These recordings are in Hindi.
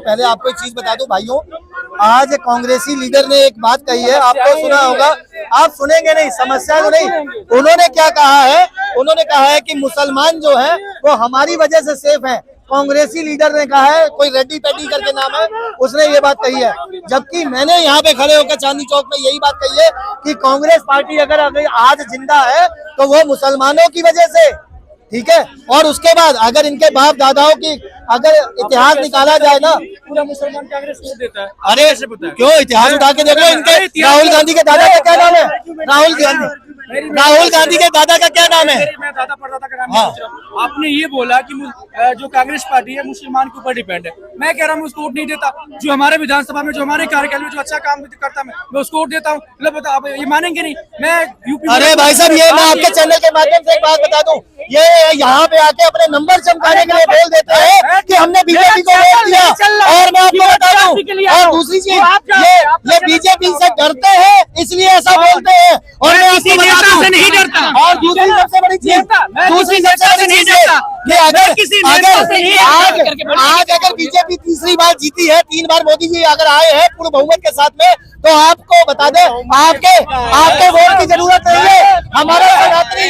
पहले आपको एक चीज बता दूं भाइयों, आज कांग्रेसी लीडर ने एक बात कही है, आपको सुना होगा, आप सुनेंगे नहीं, समस्या तो नहीं। उन्होंने क्या कहा है, उन्होंने कहा है कि मुसलमान जो है वो हमारी वजह से सेफ है। कांग्रेसी लीडर ने कहा है, कोई रेड्डी पेड्डी करके नाम है, उसने ये बात कही है। जबकि मैंने यहाँ पे खड़े होकर चांदनी चौक में यही बात कही है कि कांग्रेस पार्टी अगर आज जिंदा है तो वो मुसलमानों की वजह से, ठीक है। और उसके बाद अगर इनके बाप दादाओं की अगर इतिहास निकाला जाए ना, पूरा मुसलमान कांग्रेस को देता है। अरे कैसे पता है? क्यों इतिहास उठा के देख लो, इनके राहुल गांधी के दादा का क्या नाम है? राहुल गांधी के दादा का क्या नाम है? मैं दादा परदादा का नाम नहीं पूछ रहा हूं। आपने ये बोला कि जो कांग्रेस पार्टी है मुसलमान के ऊपर डिपेंड है। मैं कह रहा हूँ उसको वोट नहीं देता। जो हमारे विधानसभा में, जो हमारे कार्यकाल में जो अच्छा काम करता है मैं उसको वोट देता हूँ। मतलब बता, आप ये मानेंगे नहीं। मैं यूपी, अरे भाई साहब, ये मैं आपके चैनल के माध्यम से एक बात बता दूं, ये यहाँ पे आके अपने नंबर चमकाने के लिए बोल देते हैं कि हमने बीजेपी को वोट दिया। और मैं आपको बता दूं, और दूसरी चीज, ये बीजेपी से डरते हैं इसलिए ऐसा बोलते हैं। और मैं आपको बता दूं, नहीं डरता। और दूसरी सबसे बड़ी चीज, दूसरी सबसे बड़ी चीज कि अगर बीजेपी तीसरी बार जीती है, 3 बार मोदी जी अगर आए हैं पूर्ण बहुमत के साथ में, तो आपको बता दें आपके वोट की जरूरत नहीं है। हमारा सनातनी,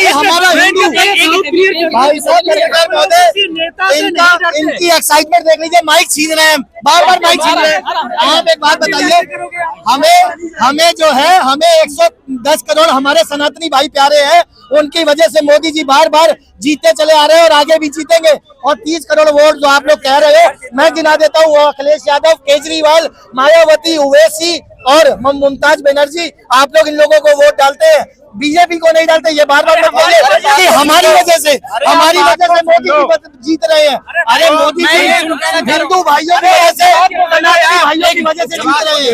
हमारा हिंदू भाई साहब इनकी एक्साइटमेंट देख लीजिए, माइक छीन रहे हैं, बार बार माइक छीन रहे हैं। आप एक बात बताइए, हमें जो है, हमें 110 करोड़ हमारे सनातनी भाई प्यारे हैं, उनकी वजह से मोदी जी बार बार जीतते चले आ रहे हैं और आगे भी जीतेंगे। और 30 करोड़ वोट जो आप लोग कह रहे हो, मैं गिना देता हूँ, अखिलेश यादव, केजरीवाल, मायावती, ओवैसी और मुमताज बनर्जी, आप लोग इन लोगों को वोट डालते हैं, बीजेपी को नहीं डालते। ये बार बार मत बोलिए कि हमारी वजह से मोदी जी जीत रहे हैं। अरे मोदी जी हिंदू भाइयों को ऐसे भाइयों की वजह से जीत रहे हैं।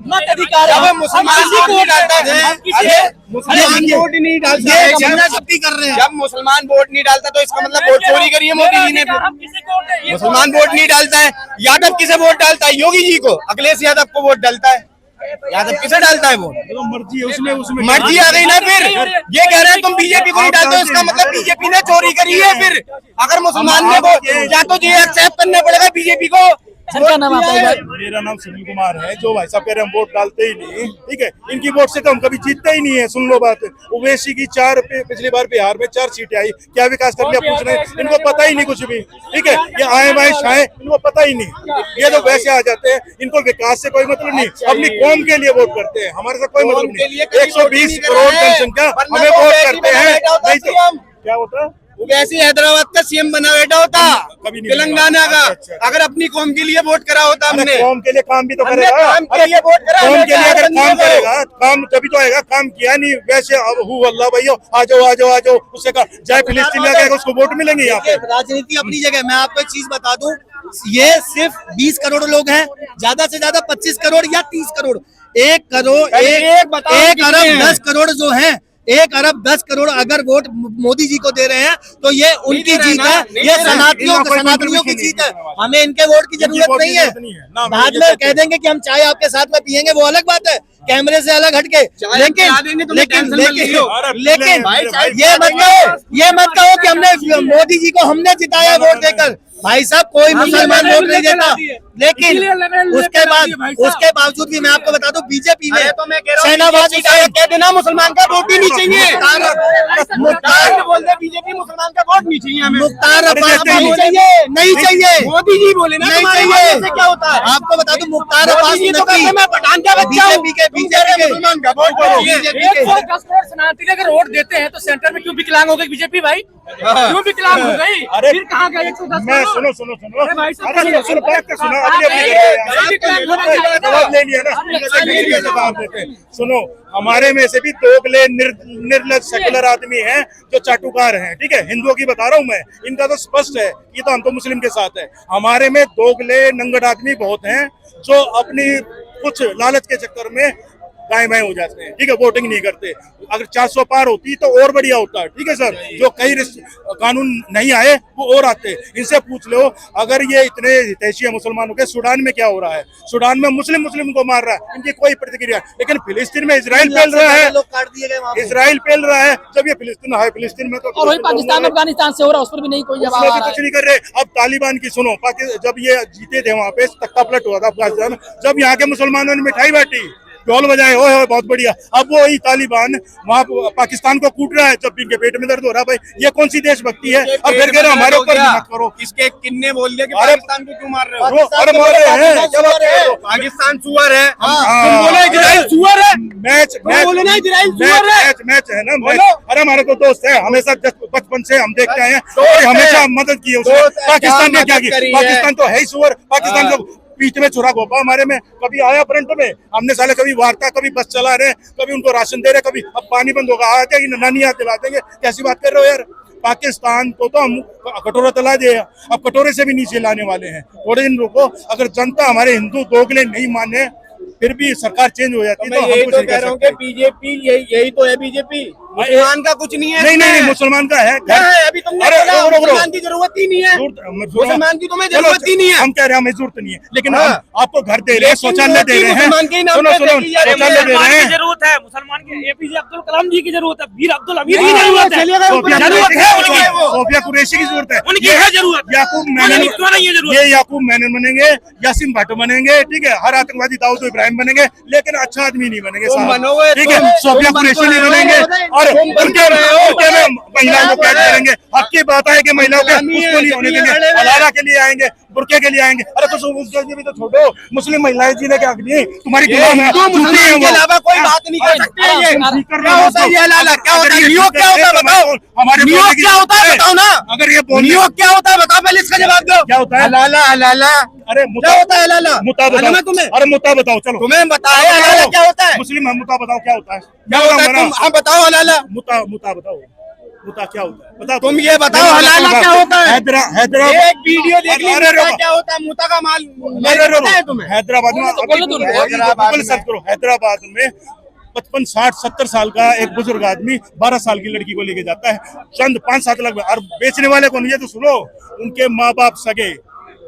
मत अधिकार है, मुसलमान को डालता है, वोट नहीं डालता। जब मुसलमान वोट नहीं डालता तो इसका मतलब वोट चोरी करी है मोदी जी ने। मुसलमान वोट नहीं डालता है, यादव किसे वोट डालता है? योगी जी को। अखिलेश यादव को वोट डालता है, यादव किसे डालता है वोट? मर्जी है, उसमें मर्जी आ गई ना। फिर ये कह रहे हैं तुम बीजेपी को नहीं डालते हो, इसका मतलब बीजेपी ने चोरी करी है। फिर अगर मुसलमान ने वो, या तो ये एक्सेप्ट करना पड़ेगा बीजेपी को। क्या नाम आपका? मेरा नाम सुनील कुमार है। जो भाई साहब कह रहे हैं हम वोट डालते ही नहीं, ठीक है, इनकी वोट से तो हम कभी जीतते ही नहीं है। सुन लो बात, ओवैसी की पिछली बार बिहार में 4 सीटें आई, क्या विकास कर लिया पूछ रहे हैं, इनको पता ही नहीं कुछ भी, ठीक है। ये आए बाएं शाए, इनको पता ही नहीं। ये तो वैसे आ जाते हैं, इनको विकास से कोई मतलब नहीं, अपनी कौम के लिए वोट करते हैं, हमारे साथ कोई मतलब नहीं। 120 करोड़ जनसंख्या हमें वोट करते हैं, नहीं तो क्या होता है? वैसे हैदराबाद का सीएम बना बैठा होता, तेलंगाना का। अगर अपनी कौम के लिए वोट करा होता हमने, कौम के लिए काम भी तो करेगा। काम के लिए वोट करा, कौम के लिए अगर काम करेगा, काम तभी तो आएगा। काम किया नहीं, वैसे अब अल्लाह भैया आ जाओ उससे कहा जय फिलिस्तीन में कहेगा, उसको वोट मिलेंगे। यहाँ पे राजनीति अपनी जगह। मैं आपको एक चीज बता दूं, ये सिर्फ 20 करोड़ लोग हैं, ज्यादा से ज्यादा 25 करोड़ या 30 करोड़। 1 अरब 10 करोड़ जो है, 1 अरब 10 करोड़ अगर वोट मोदी जी को दे रहे हैं तो ये उनकी जीत है, ये सनातनियों की जीत है। हमें इनके वोट की जरूरत नहीं है। बाद में कह देंगे कि हम चाय आपके साथ में पियेंगे, वो अलग बात है, कैमरे से अलग हटके। लेकिन ये मत कहो कि हमने मोदी जी को हमने जिताया वोट देकर। भाई साहब, कोई मुसलमान वोट नहीं देता, लेकिन उसके बावजूद भी मैं आपको बता दूं, बीजेपी में सेनाबाद कह देना मुसलमान का वोट ही नहीं चाहिए। बोल दे बीजेपी मुसलमान का वोट नहीं चाहिए हमें। मुख्तार अब्बास नहीं चाहिए, मोदी जी बोले ना नहीं चाहिए। क्या होता है आपको बता दूं, मुख्तार अब्बास पठान का बच्चा बीजेपी मुसलमान का वोट 110 करोड़ सनातनी अगर वोट देते हैं तो सेंटर में क्यों विकलांग हो गई बीजेपी? भाई क्यों विकलांग हो गई? फिर कहाँ गए 110 करोड़? सुनो सुनो, हमारे में से भी दोगले निर्लज सेकुलर आदमी हैं जो चाटुकार हैं, ठीक है। हिंदुओं की बता रहा हूँ मैं, इनका तो स्पष्ट है, ये तो हम तो मुस्लिम के साथ है। हमारे में दोगले नंगड़ आदमी बहुत हैं जो अपनी कुछ लालच के चक्कर में दाएं बाएं हो जाते हैं, ठीक है, वोटिंग नहीं करते। अगर 400 पार होती तो और बढ़िया होता है, ठीक है सर। जो कई कानून नहीं आए वो और आते, इनसे पूछ लो। अगर ये इतने हितैषी है मुसलमानों के, सूडान में क्या हो रहा है? सूडान में मुस्लिम को मार रहा है, इनकी कोई प्रतिक्रिया। लेकिन फिलिस्तीन में इसराइल फैल रहा है, लोग काट दिए गए वहाँ पे। इसराइल फैल रहा है, जब ये फिलिस्तीन है, फिलिस्तीन में तो और वही पाकिस्तान अफगानिस्तान से हो रहा है, उस पर भी नहीं कोई जवाब उसमें आ भी रहा कुछ है। नहीं कर रहे। अब तालिबान की सुनो, जब ये जीते थे वहाँ पे तख्ता पलट हुआ था अफगानिस्तान, जब यहाँ के मुसलमानों ने मिठाई बांटी, ढोल बजाए, ओए बहुत बढ़िया। अब वो वही तालिबान वहाँ पाकिस्तान को कूट रहा है जब इनके पेट में दर्द हो रहा है। भाई ये कौन सी देशभक्ति है? और फिर कह रहे हो हमारे ऊपर मत करो। इसके किन्ने बोल दिया कि अरे पाकिस्तान को क्यों मार रहे हो? अरे मार रहे हैं, क्या बात कर रहे हो? पाकिस्तान सुअर है, हाँ। तुम बोले इजराइल सुअर है। बोले ना इजराइल मैच है ना, मैच। अरे हमारे तो दोस्त है, हमेशा बचपन से हम देखते आए हैं और हमेशा मदद की है उसने। पाकिस्तान ने क्या किया? पाकिस्तान तो है ही सुअर। पाकिस्तान जो बीच में छुरा गोपा हमारे में कभी आया फ्रंट में, हमने साले कभी वार्ता, कभी बस चला रहे, कभी उनको राशन दे रहे, कभी अब पानी बंद होगा आ जाएगी नानी याद दिला देंगे। कैसी बात कर रहे हो यार? पाकिस्तान को तो हम कटोरा तला दिए, अब कटोरे से भी नीचे लाने वाले हैं। थोड़े दिन रुको, अगर जनता हमारे हिंदू दोगले नहीं माने फिर भी सरकार चेंज हो जाती है तो हम यही कुछ तो नहीं कह कर रहा हूँ सकते। कि बीजेपी यही तो है। बीजेपी मुसलमान का कुछ नहीं है। नहीं मुसलमान का है। क्या है? अभी तुमने अरे बोला रुको, रुको, मुसलमान की जरूरत ही नहीं है। मुसलमान की तुम्हें चलो, जरूरत ही नहीं है। हम कह रहे हैं हमें जरूरत नहीं है, लेकिन हाँ। हम आपको घर दे रहे हैं, शौचालय दे रहे हैं। मुसलमान के ही नाम सुनो पे सुनो, देखी जा रही है। शौचालय दे रहे हैं। जरूरत है मुसलमान के, एपीजे अब्दुल कलाम जी की जरूरत है, वीर अब्दुल अमीर की हाँ, जरूरत है। चलिए, सोफिया जरूरत है उनकी, सोफिया कुरैशी की जरूरत है। उनकी है जरूरत। याकूब मुझे मैनन, क्यों नहीं है जरूरत? ये याकूब मैनन बनेंगे, यासीन भट्ट बनेंगे, ठीक है, हर आतंकवादी दाऊद इब्राहिम बनेंगे, लेकिन अच्छा आदमी नहीं बनेंगे तुम साहब, बनोगे, ठीक है। सोफिया कुरैशी नहीं बनेंगे और उनके में महिलाओं को कैद करेंगे। हक की बात है कि महिलाओं के उसको नहीं होने देंगे, हलाला के लिए आएंगे, बुरके के लिए आएंगे। अरे तो उस देश में भी तो छोड़ो, मुस्लिम महिलाएं जीने के हक नहीं, तुम्हारी गुलाम है, मुसलमान के अलावा कोई बात नहीं कर सकते। ये क्या होता है? ये हलाला क्या होता है? नियोग क्या होता है बताओ? हमारे नियोग क्या होता है बताओ ना? अगर ये बोल नियोग क्या होता है बताओ, पहले इसका जवाब दो। क्या होता है? हलाला हलाला अरे क्या होता है? हलाला मुता मालूम है बताओ तुम्हें? अरे मुता बताओ, चलो तुम्हें बताया हलाला क्या होता है? मुस्लिम मुता बताओ क्या होता है? क्या होता है? तुम आप बताओ हलाला। मुता बताओ, मुता क्या होता है? बताओ तुम ये बताओ हलाला क्या होता है? हैदराबाद एक वीडियो देख ली, मुता क्या होता है? मुता का माल पता है तुम्हें? हैदराबाद में गूगल सर्च करो, हैदराबाद में 55, 60, 70 साल का एक बुजुर्ग आदमी 12 साल की लड़की को लेके जाता है, चंद 5-7 लाख में। और बेचने वाले कौन? ये तो सुनो, उनके माँ बाप सगे।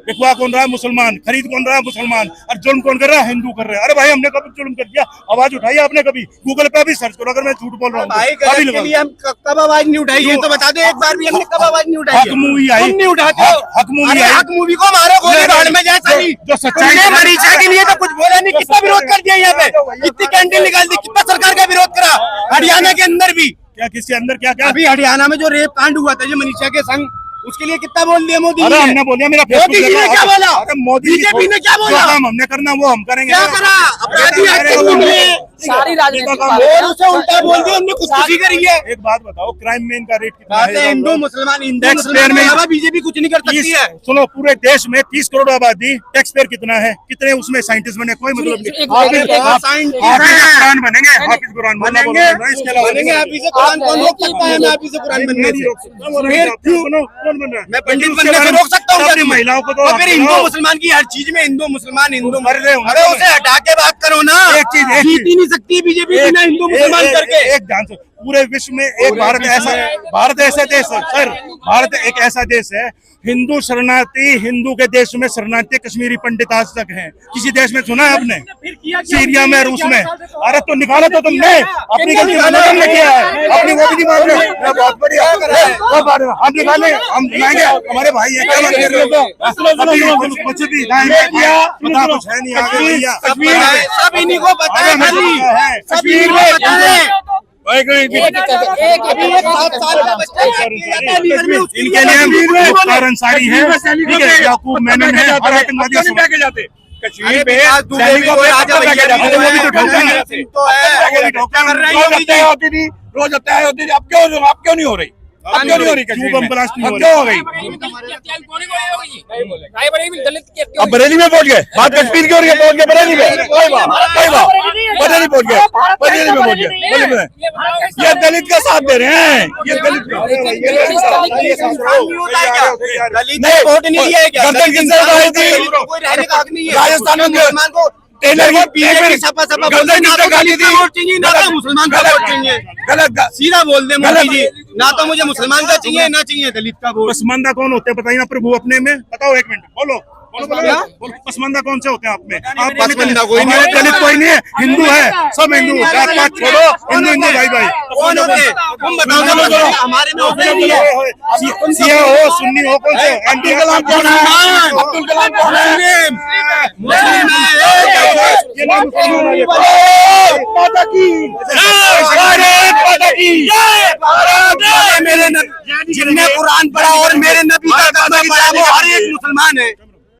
बिकवा कौन रहा है? मुसलमान। खरीद कौन रहा है? मुसलमान। और जुल्म कौन कर रहा है? हिंदू कर रहे हैं। अरे भाई हमने कभी जुल्म कर दिया? आवाज उठाई आपने कभी? गूगल पे भी सर्च करो, अगर मैं झूठ बोल रहा हूँ भाई तो। अभी गलत के लिए हम कब आवाज नहीं उठाई? ये तो बता दो एक बार भी, हमने कब आवाज नहीं उठाई? हक मूवी आई, तुम नहीं उठाते हो। हक मूवी अरे आई, हक मूवी को मारो गोली भाड़ में जाए साली। जो सच्चाई तुमने मरीजा के लिए तो कुछ बोला नहीं, कितना विरोध कर दिया यहाँ पे, कितनी कैंटीन निकाल दी, कितना सरकार का विरोध करा हरियाणा के अंदर भी। क्या किसके अंदर क्या क्या? अभी हरियाणा में जो रेप कांड हुआ था, जो मनीषा के संग, उसके लिए कितना बोल दिया मोदी अरे जी हमने बोलिया, मेरा मोदी जी ने क्या बोला? अरे मोदी बीजेपी ने क्या बोला? जो काम हमने करना वो हम करेंगे। क्या करा? अपराधी एक्टिव निकले, सारी राजनीतिक और उसे उल्टा बोल दिया, हमने खुदकुशी करी है। एक बात बताओ, क्राइम में इनका रेट कितना बात है है? हिंदू मुसलमान, हिंदू टैक्स पेयर मुसलमान में के अलावा बीजेपी कुछ नहीं कर सकती है। सुनो, पूरे देश में 30 करोड़ आबादी, टैक्स पेयर कितना है? कितने उसमें साइंटिस्ट बने? कोई मतलब नहीं। कुरान बनेंगे, हाफिज कुरान बनेंगे, हाफिज कुरान कौन रोक सकता है? मैं हाफिज कुरान बनने से फिर क्यों? कौन बन रहा है? मैं पंडित बनने से रोक सकता हूँ? अपनी महिलाओं को तो और फिर हिंदू मुसलमान की हर चीज में हिंदू मुसलमान हिंदू मर रहे हो। अरे उसे हटा के बात करो ना। एक चीज जीत ही नहीं सकती बीजेपी बिना हिंदू मुसलमान करके। एक ध्यान से, पूरे विश्व में एक भारत ऐसा देश है सर, भारत एक ऐसा देश है, हिंदू शरणार्थी, हिंदू के देश में शरणार्थी कश्मीरी पंडित आज तक हैं। किसी देश में सुना है आपने? सीरिया में, रूस में। अरे तो निकाला तो तुमने, अपनी गलती हमने किया है, अपनी वो भी नहीं मान रहे। बहुत बढ़िया, हम निकाले, हम दिखाएंगे, हमारे भाई है। क्या बात कर रहे हो? कुछ भी पता कुछ है नहीं आगे भैया। सब इन्हीं को पता है, सब इन्हीं को पता है। इनके लिए मुख्तार अंसारी है, ठीक है, याकूब मेनन है, और आतंकवादी जाते कश्मीर में सैनिकों को वो भी तो ठोकेंगे, रोज हत्या होती थी, अब क्यों नहीं हो रही? अब क्यों नहीं हो रही? क्यों बम ब्लास्ट नहीं हो क्यों हो रही? अब बरेली में पहुंच गए, बात कश्मीर की हो रही है, पहुंच गए बरेली में, कोई बात बरेली पहुंच गए, बरेली में पहुंच गए। ये दलित का साथ दे रहे हैं, ये दलित वोट नहीं दिया है क्या? गर्दन किसने उठाई थी? कोई रहने का हक नहीं है। राजस्थान में मुसलमान को टेलर की बीजेपी सपा सपा बोलते हैं, ना तो गाली दलित का वोट चाहिए, ना तो मुसलमान का वोट चाहिए। गलत सीधा बोल दे मोदी जी, ना तो मुझे मुसलमान का चाहिए, ना चाहिए दलित का वोट। पसमानदा कौन होते हैं बताइए ना प्रभु अपने में, बताओ एक मिनट, बोलो बोलो पसमानदा कौन से होते हैं आप में? आप पसमानदा कोई नहीं है, दलित कोई नहीं है, हिंदू है, सब हिंदू, जात पात छोड़ो, हिंदू हिंदू भाई भाई। कौन होते हैं? तुम बताओ ना, हमारे में होते नहीं है। सिया हो सुन्नी हो कौन से? अब्दुल कलाम कौन है? अब्दुल कलाम कौन है? माता की भारत माता की मेरे जिनने कुरान पढ़ा और मेरे नबी का कदम पढ़ा वो हर एक मुसलमान है।